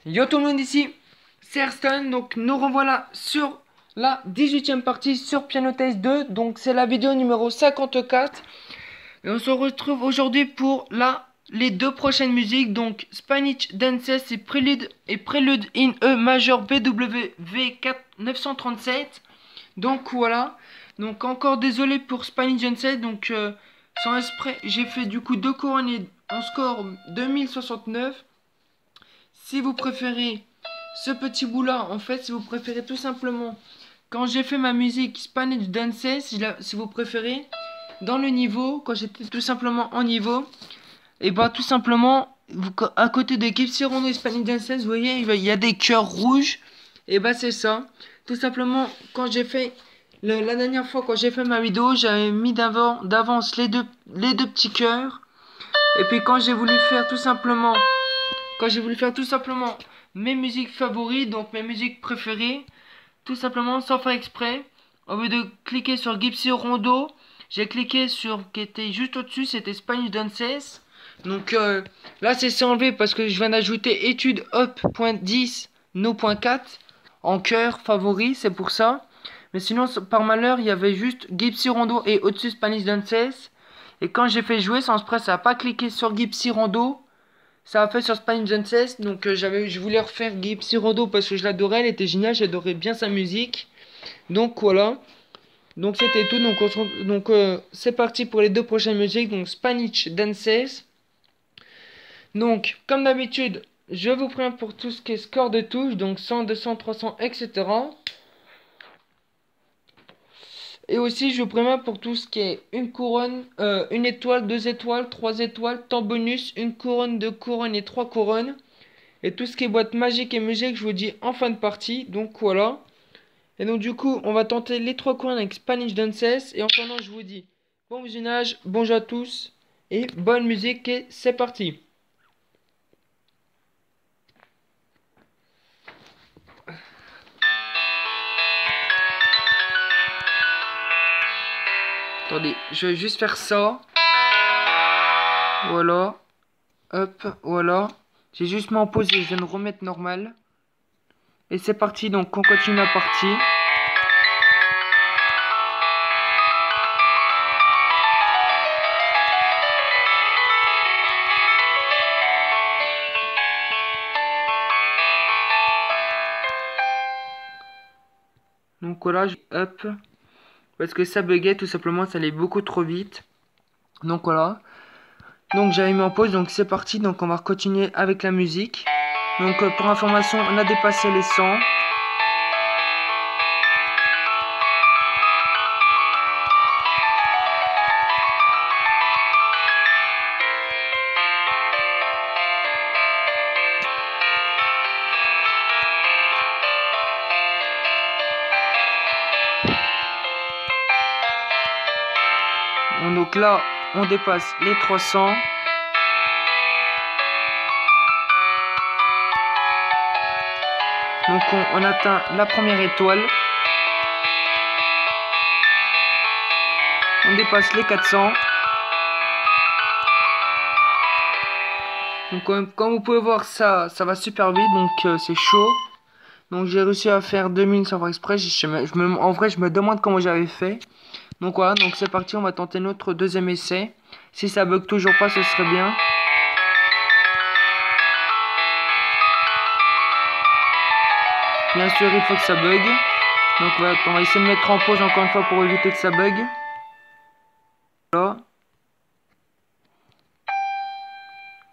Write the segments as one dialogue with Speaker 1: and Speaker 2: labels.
Speaker 1: Yo tout le monde ici, c'est Arston, donc nous revoilà sur la 18e partie sur Piano Test 2, donc c'est la vidéo numéro 54. Et on se retrouve aujourd'hui pour les deux prochaines musiques, donc Spanish Dances et Prélude in E majeur BWV 937. Donc voilà, donc encore désolé pour Spanish Dances, donc sans esprit, j'ai fait du coup deux couronnes et en score 2069. Si vous préférez ce petit bout là, en fait, si vous préférez tout simplement, quand j'ai fait ma musique Spanish Dances, si vous préférez, dans le niveau, quand j'étais tout simplement en niveau, et bah tout simplement, à côté de Gypsy Rondo et Spanish Dances, vous voyez, il y a des cœurs rouges, et bah c'est ça. Tout simplement, quand j'ai fait, la dernière fois, quand j'ai fait ma vidéo, j'avais mis d'avance les deux petits cœurs, et puis quand j'ai voulu faire tout simplement mes musiques favorites, donc mes musiques préférées, tout simplement sans faire exprès, au lieu de cliquer sur Gypsy Rondo, j'ai cliqué sur qui était juste au-dessus, c'était Spanish Dances. Donc là c'est enlevé parce que je viens d'ajouter étude up.10 no.4 en cœur favori, c'est pour ça. Mais sinon par malheur il y avait juste Gypsy Rondo et au-dessus Spanish Dances. Et quand j'ai fait jouer sans exprès ça n'a pas cliqué sur Gypsy Rondo. Ça a fait sur Spanish Dances, donc je voulais refaire Gypsy Rondo parce que je l'adorais, elle était géniale, j'adorais bien sa musique. Donc voilà, donc c'était tout, donc c'est parti pour les deux prochaines musiques, donc Spanish Dances. Donc comme d'habitude, je vous préviens pour tout ce qui est score de touche, donc 100, 200, 300, etc. Et aussi je vous préviens pour tout ce qui est une couronne, une étoile, deux étoiles, trois étoiles, temps bonus, une couronne, deux couronnes et trois couronnes. Et tout ce qui est boîte magique et musique, je vous dis en fin de partie. Donc voilà. Et donc du coup, on va tenter les trois coins avec Spanish Dances. Et en attendant, je vous dis bon visionnage, bonjour à tous. Et bonne musique et c'est parti. Attendez, je vais juste faire ça. Voilà. Hop, voilà. J'ai juste mis en pause et je viens de remettre normal. Et c'est parti, donc on continue la partie. Donc voilà, hop. Parce que ça buguait tout simplement, ça allait beaucoup trop vite. Donc voilà. Donc j'avais mis en pause, donc c'est parti, donc on va continuer avec la musique. Donc pour information, on a dépassé les 100. Donc là, on dépasse les 300. Donc on atteint la première étoile. On dépasse les 400. Donc comme vous pouvez voir, ça va super vite, donc c'est chaud. Donc j'ai réussi à faire 2000 sans faire exprès. En vrai, je me demande comment j'avais fait. Donc voilà, donc c'est parti, on va tenter notre deuxième essai. Si ça bug toujours pas, ce serait bien. Bien sûr, il faut que ça bug. Donc voilà, on va essayer de mettre en pause encore une fois pour éviter que ça bug. Voilà.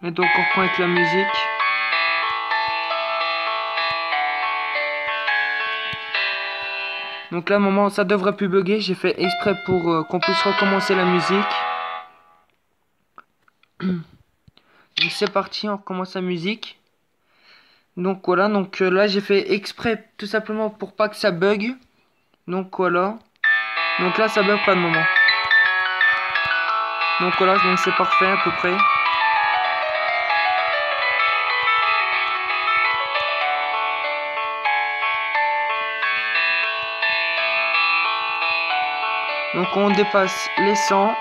Speaker 1: Et donc on reprend avec la musique. Donc là, à un moment, ça devrait plus bugger. J'ai fait exprès pour qu'on puisse recommencer la musique. Donc c'est parti, on recommence la musique. Donc voilà, donc là j'ai fait exprès tout simplement pour pas que ça bug. Donc voilà. Donc là ça bug pas de moment. Donc voilà, donc c'est parfait à peu près. Donc on dépasse les 100.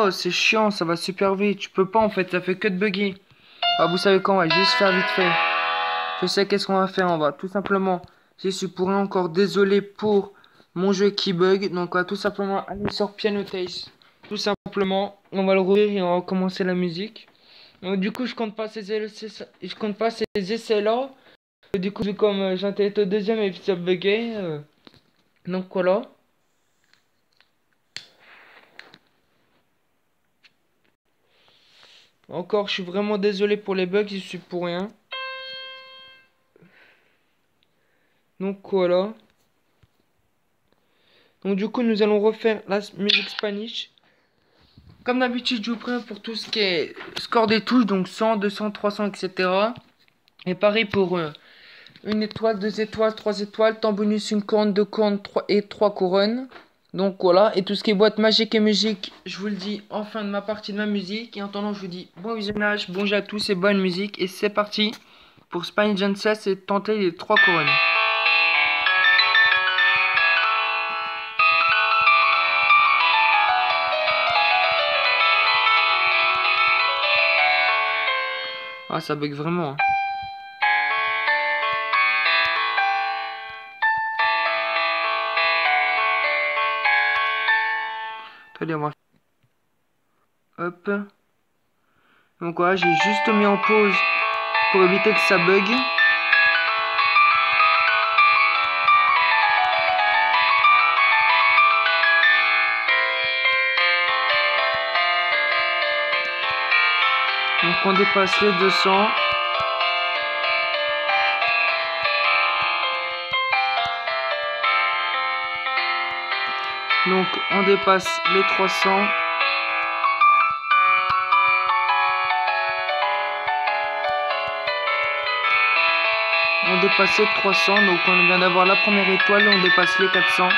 Speaker 1: Oh, c'est chiant, ça va super vite. Je peux pas en fait, ça fait que de bugger. Ah, vous savez quoi, on va juste faire vite fait. Je sais qu'est-ce qu'on va faire, on va tout simplement. Je suis pour rien encore désolé pour mon jeu qui bug. Donc on va tout simplement aller sur Piano Taste. Tout simplement, on va le rouvrir et on va commencer la musique. Donc du coup, je compte pas ces essais là. Du coup, comme j'étais au deuxième et puis ça buguait. Donc voilà. Encore, je suis vraiment désolé pour les bugs, je suis pour rien. Donc voilà. Donc du coup, nous allons refaire la musique Spanish. Comme d'habitude, je vous prends pour tout ce qui est score des touches, donc 100, 200, 300, etc. Et pareil pour une étoile, 2 étoiles, 3 étoiles, temps bonus, une couronne, 2 couronnes, 3 couronnes. Donc voilà, et tout ce qui est boîte magique et musique, je vous le dis en fin de ma partie de ma musique. Et en attendant, je vous dis bon visionnage, bon jeu à tous et bonne musique. Et c'est parti pour Spanish Dances et tenter les 3 couronnes. Ah, ça bug vraiment. Hein. Attendez, on va... Hop. Donc voilà, j'ai juste mis en pause pour éviter que ça bug. Donc on dépasse les 200. Donc on dépasse les 300. On dépasse les 300. Donc on vient d'avoir la première étoile et on dépasse les 400.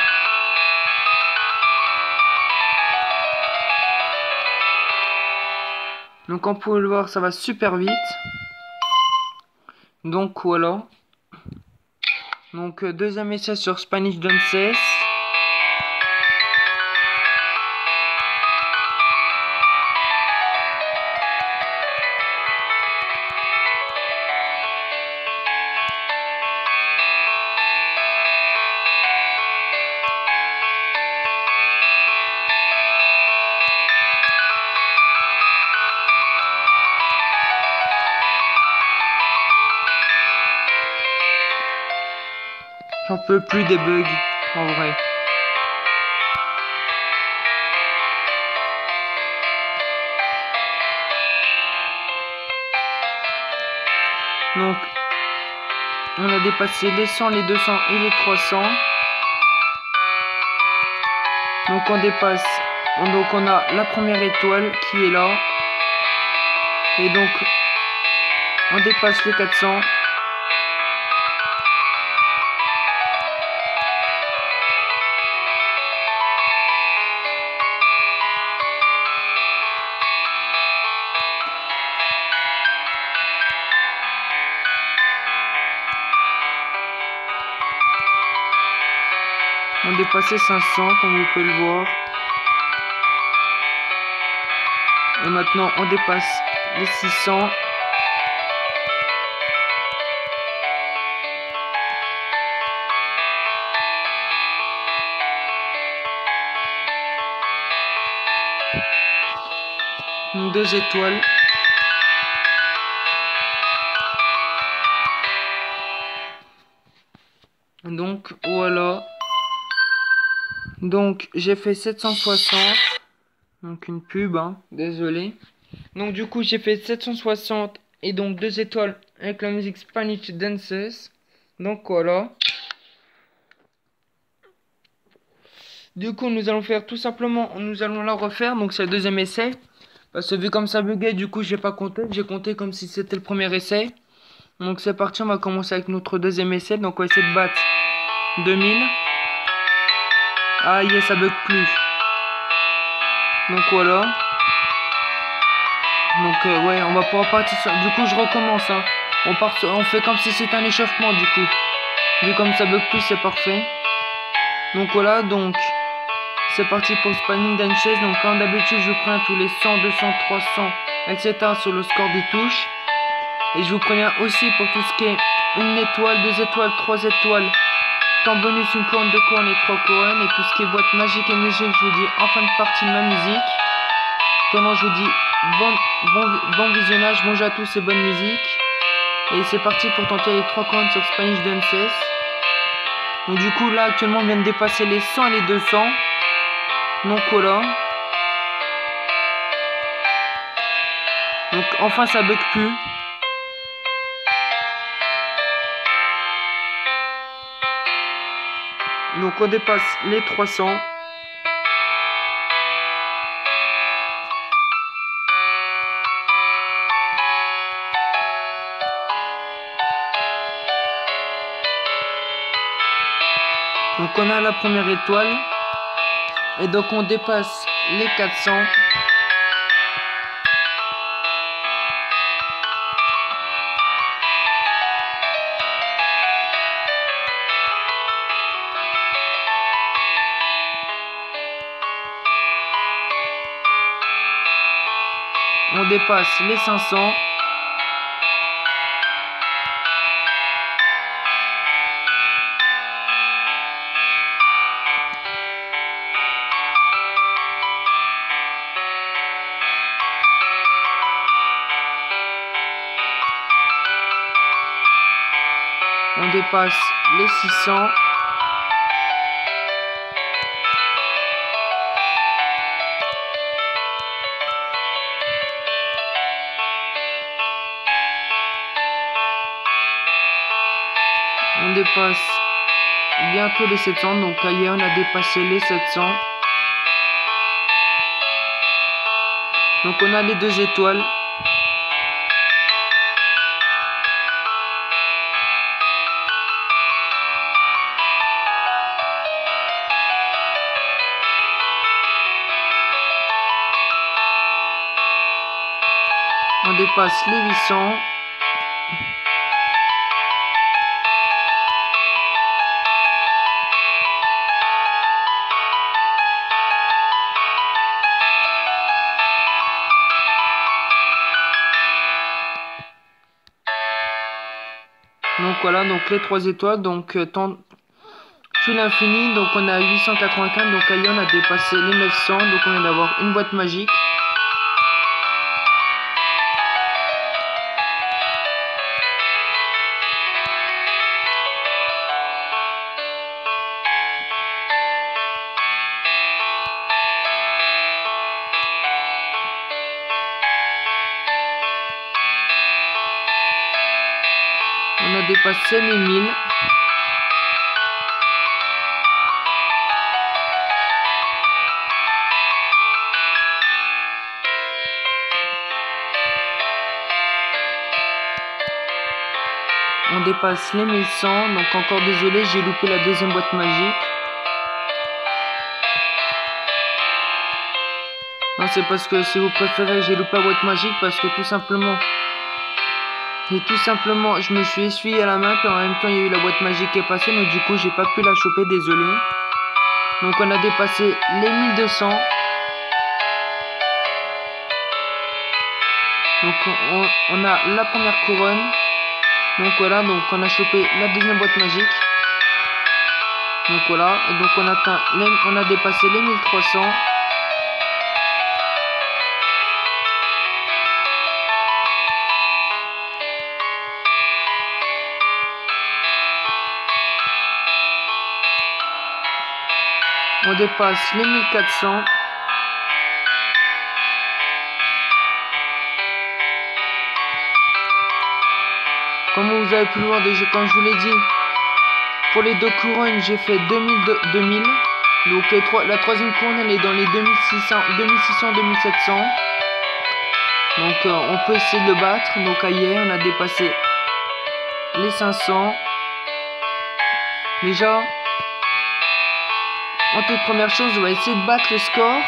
Speaker 1: Donc comme vous pouvez le voir, ça va super vite. Donc voilà. Donc deuxième essai sur Spanish Dances. J'en peux plus des bugs, en vrai. Donc, on a dépassé les 100, les 200 et les 300. Donc on dépasse, donc on a la première étoile qui est là. Et donc, on dépasse les 400. On dépassait 500 comme vous pouvez le voir. Et maintenant on dépasse les 600. Donc 2 étoiles. Donc voilà. Donc j'ai fait 760. Donc une pub, hein. Désolé. Donc du coup j'ai fait 760 et donc 2 étoiles avec la musique Spanish Dances. Donc voilà. Du coup nous allons faire tout simplement, nous allons la refaire. Donc c'est le deuxième essai. Parce que vu comme ça buguait, du coup j'ai pas compté. J'ai compté comme si c'était le premier essai. Donc c'est parti, on va commencer avec notre deuxième essai. Donc on va essayer de battre 2000. Aïe, ça bug plus. Donc voilà. Donc ouais, on va pouvoir partir sur... Du coup je recommence hein. On fait comme si c'était un échauffement du coup. Vu comme ça bug plus, c'est parfait. Donc voilà, donc c'est parti pour Spinning Dances. Donc comme d'habitude je vous prends tous les 100, 200, 300, etc. sur le score des touches. Et je vous préviens aussi pour tout ce qui est 1 étoile, 2 étoiles, 3 étoiles, temps bonus, 1 couronne, 2 couronnes et 3 couronnes. Et tout ce qui est boîte magique et musique, je vous dis en fin de partie ma musique. Pendant je vous dis bon visionnage, bonjour à tous et bonne musique. Et c'est parti pour tenter les 3 couronnes sur Spanish Dances. Donc du coup là actuellement on vient de dépasser les 100 et les 200. Donc voilà. Donc enfin ça bug plus. Donc on dépasse les 300. Donc on a la première étoile. Et donc on dépasse les 400. On dépasse les 500. On dépasse les 600. On dépasse bientôt les 700. Donc hier on a dépassé les 700. Donc on a les 2 étoiles. On dépasse les 800. Donc voilà, donc les 3 étoiles, donc tant puis l'infini, donc on a 895, donc ailleurs on a dépassé les 900, donc on vient d'avoir une boîte magique. On a dépassé les 1000. On dépasse les 1100. Donc encore désolé, j'ai loupé la deuxième boîte magique. Non, c'est parce que si vous préférez, j'ai loupé la boîte magique parce que tout simplement... Et tout simplement, je me suis essuyé à la main, puis en même temps, il y a eu la boîte magique qui est passée, donc du coup, j'ai pas pu la choper, désolé. Donc, on a dépassé les 1200. Donc, on a la première couronne. Donc, voilà, donc on a chopé la deuxième boîte magique. Donc, voilà, et donc on a dépassé les 1300. On dépasse les 1400. Comme vous avez pu le voir déjà, comme je vous l'ai dit, pour les 2 couronnes, j'ai fait 2000. Donc la troisième couronne, elle est dans les 2600, 2700. Donc on peut essayer de le battre. Donc hier, on a dépassé les 500. Déjà, en toute première chose, on va essayer de battre le score.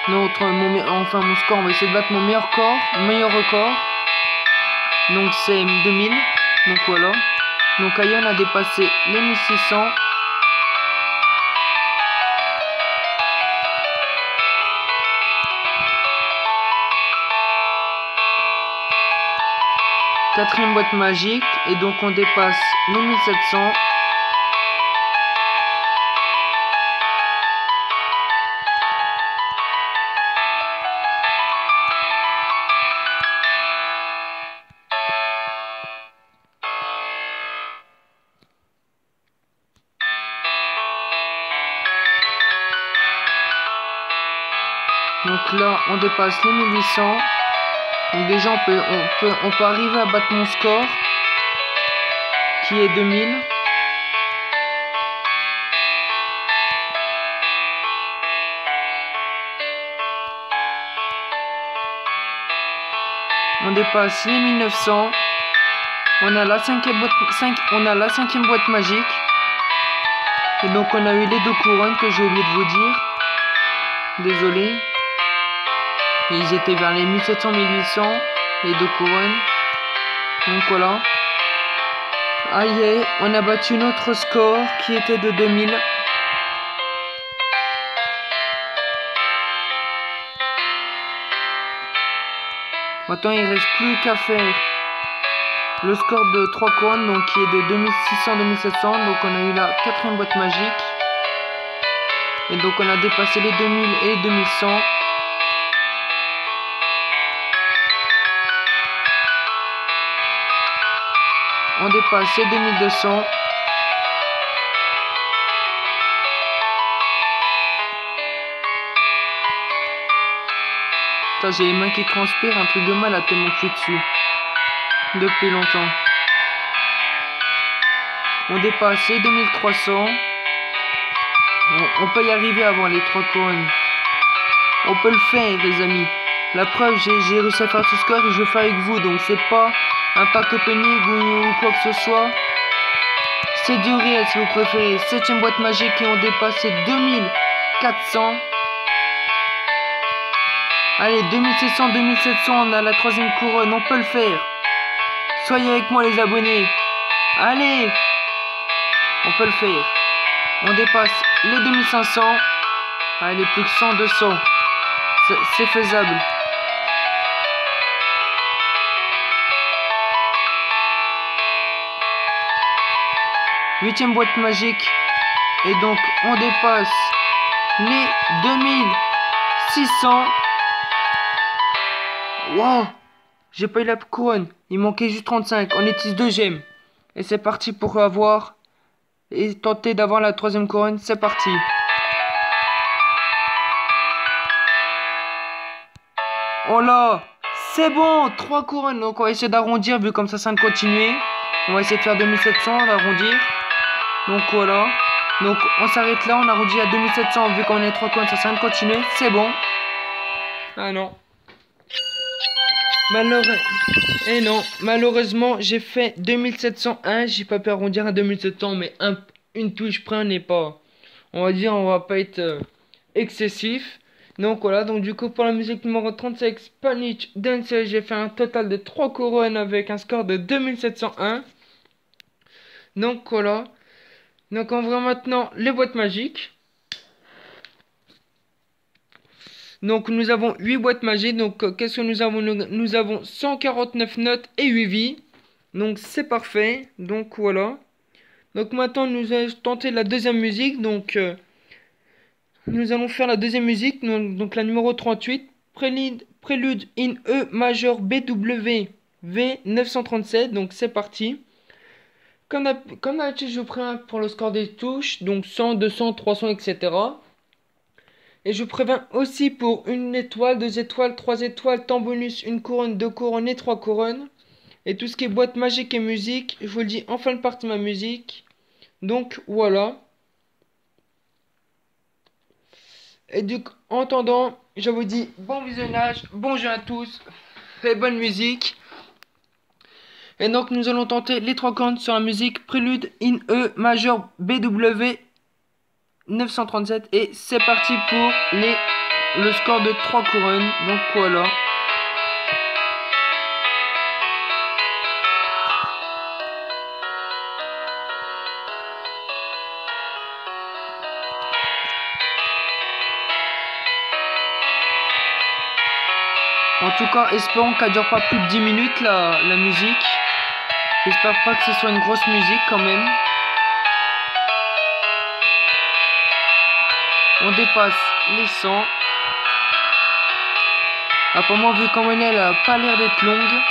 Speaker 1: Mon score, on va essayer de battre mon meilleur record. Donc c'est 2000. Donc voilà. Donc ailleurs on a dépassé les 1600. quatrième boîte magique. Et donc on dépasse les 1700. Donc là, on dépasse les 1800. Donc déjà, on peut arriver à battre mon score, qui est 2000. On dépasse les 1900. On a la cinquième boîte magique. Et donc on a eu les deux couronnes que j'ai oublié de vous dire. Désolé. Ils étaient vers les 1700-1800, les deux couronnes. Donc voilà. Aïe, on a battu notre score qui était de 2000. Maintenant, il ne reste plus qu'à faire le score de 3 couronnes, donc qui est de 2600-2700. Donc on a eu la quatrième boîte magique. Et donc on a dépassé les 2000 et les 2100. On dépasse les 2200. J'ai les mains qui transpirent, un truc de mal à tellement que je suis dessus. Depuis longtemps. On dépasse les 2300. On peut y arriver avant les 3 couronnes. On peut le faire, les amis. La preuve, j'ai réussi à faire ce score et je le fais avec vous. Donc c'est pas un pack opening ou quoi que ce soit. C'est du réel si vous préférez. 7ème boîte magique et on dépasse les 2400. Allez, 2600, 2700, on a la 3ème couronne. On peut le faire. Soyez avec moi les abonnés. Allez. On peut le faire. On dépasse les 2500. Allez, plus que 100, 200. C'est faisable. Huitième boîte magique. Et donc, on dépasse les 2600. Wow. J'ai pas eu la couronne. Il manquait juste 35. On est 2ème. Et c'est parti pour avoir... et tenter d'avoir la 3ème couronne. C'est parti. Oh là. C'est bon. 3 couronnes. Donc on va essayer d'arrondir vu comme ça de continuer. On va essayer de faire 2700. D'arrondir. Donc voilà. Donc on s'arrête là. On arrondit à 2700 vu qu'on est 3 couronnes. Ça de continuer. C'est bon. Ah non. Et non, malheureusement, j'ai fait 2701. J'ai pas pu arrondir à 2700, mais une touche près, on n'est pas. On va dire, on va pas être excessif. Donc voilà, donc du coup, pour la musique numéro 35, Spanish Dance, j'ai fait un total de 3 couronnes avec un score de 2701. Donc voilà. Donc on voit maintenant les boîtes magiques. Donc nous avons 8 boîtes magiques. Donc qu'est-ce que nous avons? Nous avons 149 notes et 8 vies. Donc c'est parfait. Donc voilà. Donc maintenant nous allons tenter la deuxième musique. Donc nous allons faire la deuxième musique. Donc la numéro 38. Prélude in E majeur BW V 937. Donc c'est parti. Comme d'habitude je prends pour le score des touches. Donc 100, 200, 300, etc. Et je préviens aussi pour 1 étoile, 2 étoiles, 3 étoiles, temps bonus, 1 couronne, 2 couronnes et 3 couronnes. Et tout ce qui est boîte magique et musique, je vous le dis en fin de partie de ma musique. Donc voilà. Et donc en attendant, je vous dis bon visionnage, bon jeu à tous, et bonne musique. Et donc nous allons tenter les 3 couronnes sur la musique Prélude in E majeur BW 937 et c'est parti pour le score de 3 couronnes. Donc voilà. En tout cas, espérons qu'elle dure pas plus de 10 minutes la musique. J'espère pas que ce soit une grosse musique quand même. On dépasse les 100. Apparemment, vu comme elle a pas l'air d'être longue.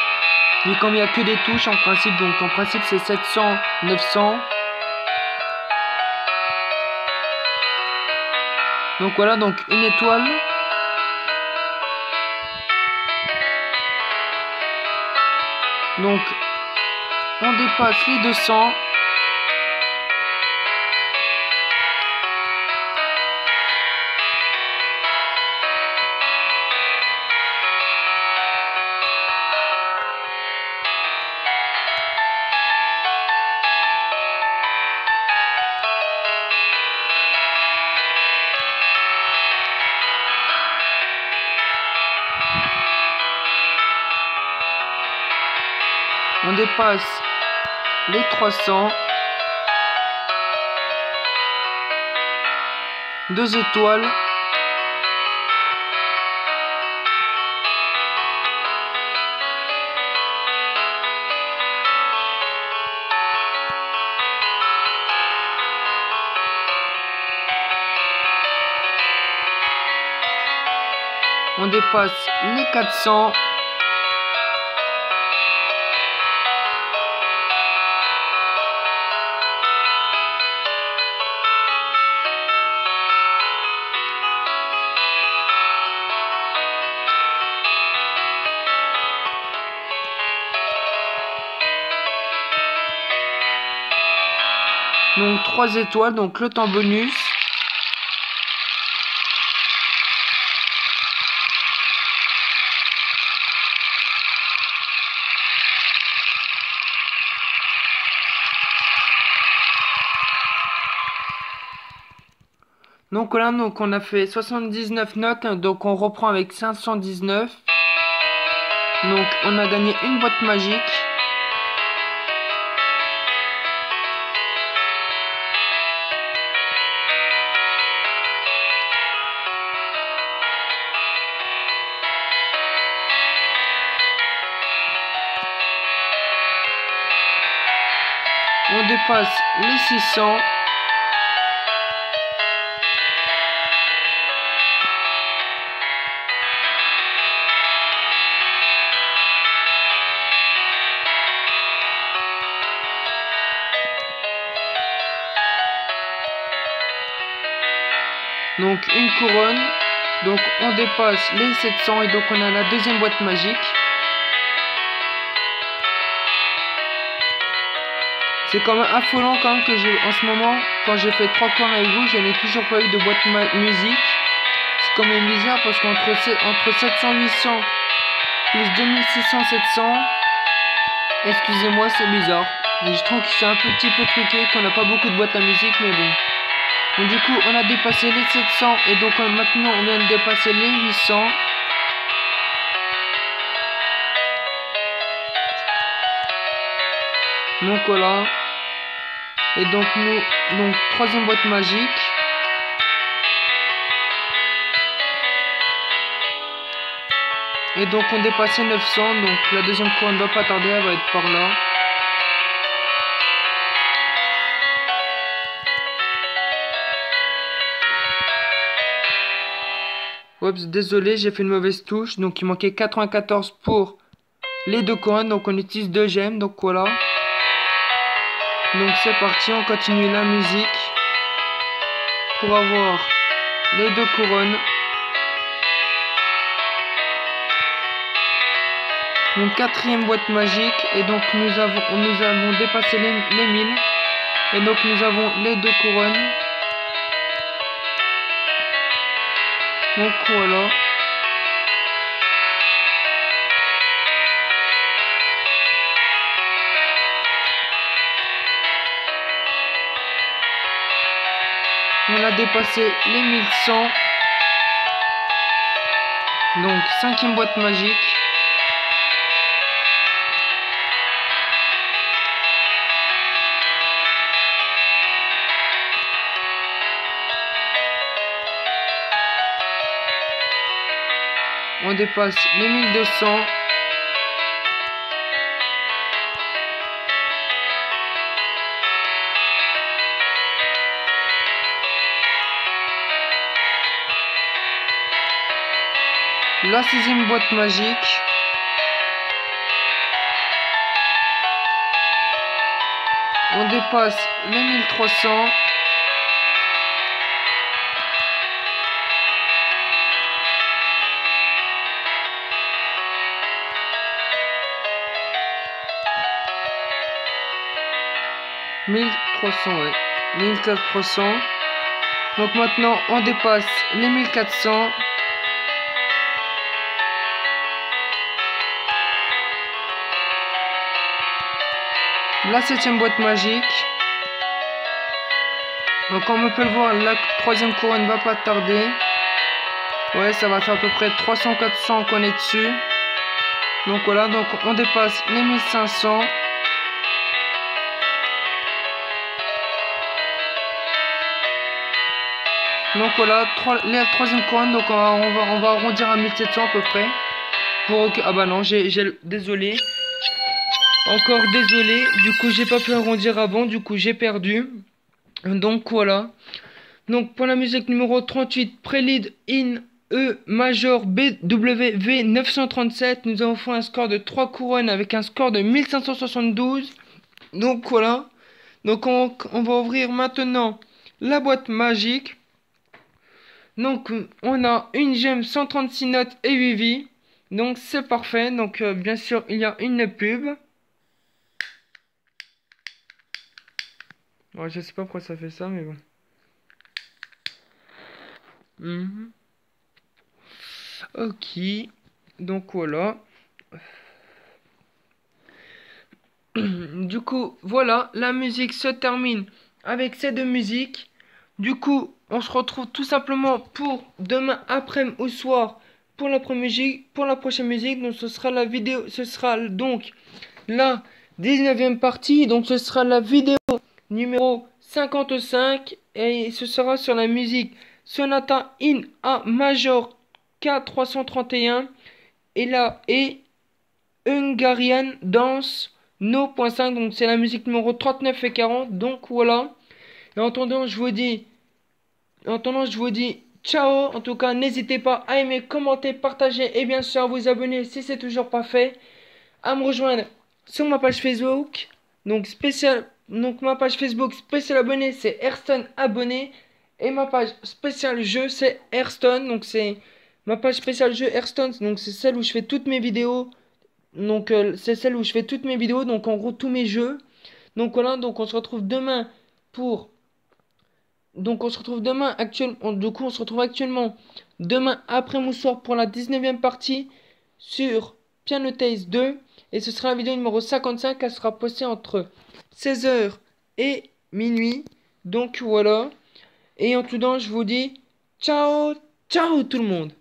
Speaker 1: Vu comme il n'y a que des touches en principe. Donc en principe c'est 700, 900. Donc voilà, donc une étoile. Donc on dépasse les 200. On dépasse les 300. 2 étoiles. On dépasse les 400. Donc 3 étoiles, donc le temps bonus. Donc là, donc on a fait 79 notes, donc on reprend avec 519. Donc on a gagné une boîte magique. On dépasse les 600. Donc une couronne. Donc on dépasse les 700 et donc on a la deuxième boîte magique. C'est quand même affolant quand même que en ce moment, quand j'ai fait 3 coins avec vous, je n'ai toujours pas eu de boîte musique. C'est quand même bizarre parce qu'entre 700 800 plus 2600 700, excusez-moi, c'est bizarre. Et je trouve que c'est un petit peu truqué, qu'on n'a pas beaucoup de boîtes à musique, mais bon. Donc du coup, on a dépassé les 700 et donc maintenant on vient de dépasser les 800. Donc voilà. Et donc troisième boîte magique. Et donc on dépassait 900, donc la deuxième couronne ne va pas tarder, elle va être par là. Oups, désolé, j'ai fait une mauvaise touche, donc il manquait 94 pour les 2 couronnes, donc on utilise 2 gemmes, donc voilà. Donc c'est parti, on continue la musique pour avoir les 2 couronnes. Donc quatrième boîte magique et donc nous avons dépassé les 1000 et donc nous avons les 2 couronnes. Donc voilà. On a dépassé les 1100. Donc cinquième boîte magique. On dépasse les 1200. La 6e boîte magique. On dépasse les 1300. « 1300, ouais. 1400. Donc maintenant, on dépasse les 1400. La 7e boîte magique. Donc comme on peut le voir, la 3e couronne va pas tarder. Ouais, ça va faire à peu près 300-400 qu'on est dessus. Donc voilà, donc on dépasse les 1500. Donc voilà, la 3e couronne, donc on va arrondir à 1700 à peu près. Ah bah non, désolé. Encore désolé, du coup j'ai pas pu arrondir avant, du coup j'ai perdu. Donc voilà. Donc pour la musique numéro 38, Prélude in E major BWV 937, nous avons fait un score de 3 couronnes avec un score de 1572. Donc voilà. Donc on va ouvrir maintenant la boîte magique. Donc on a une gemme, 136 notes et 8 vies. Donc c'est parfait. Donc bien sûr il y a une pub. Ouais, je sais pas pourquoi ça fait ça, mais bon. Ok. Donc voilà. Du coup, voilà, la musique se termine avec ces deux musiques. Du coup, on se retrouve tout simplement pour demain après-midi au soir pour la prochaine musique. Donc ce sera la vidéo, ce sera donc la 19e partie. Donc ce sera la vidéo numéro 55 et ce sera sur la musique Sonata in A major K331 et Hungarian Dance No.5, donc c'est la musique numéro 39 et 40. Donc voilà. Et en attendant, je vous dis ciao. En tout cas, n'hésitez pas à aimer, commenter, partager et bien sûr à vous abonner si c'est toujours pas fait. À me rejoindre sur ma page Facebook. Donc ma page Facebook spécial abonné, c'est Hearthstone abonné. Et ma page spéciale jeu, c'est Hearthstone. Donc c'est ma page spéciale jeu Hearthstone. Donc c'est celle où je fais toutes mes vidéos. Donc c'est celle où je fais toutes mes vidéos, donc en gros tous mes jeux. Donc voilà, donc on se retrouve demain pour... Donc on se retrouve demain actuellement... Du coup on se retrouve actuellement demain après mon soir pour la 19e partie sur Piano Taste 2. Et ce sera la vidéo numéro 55, elle sera postée entre 16h et minuit. Donc voilà. Et en tout cas je vous dis ciao, ciao tout le monde.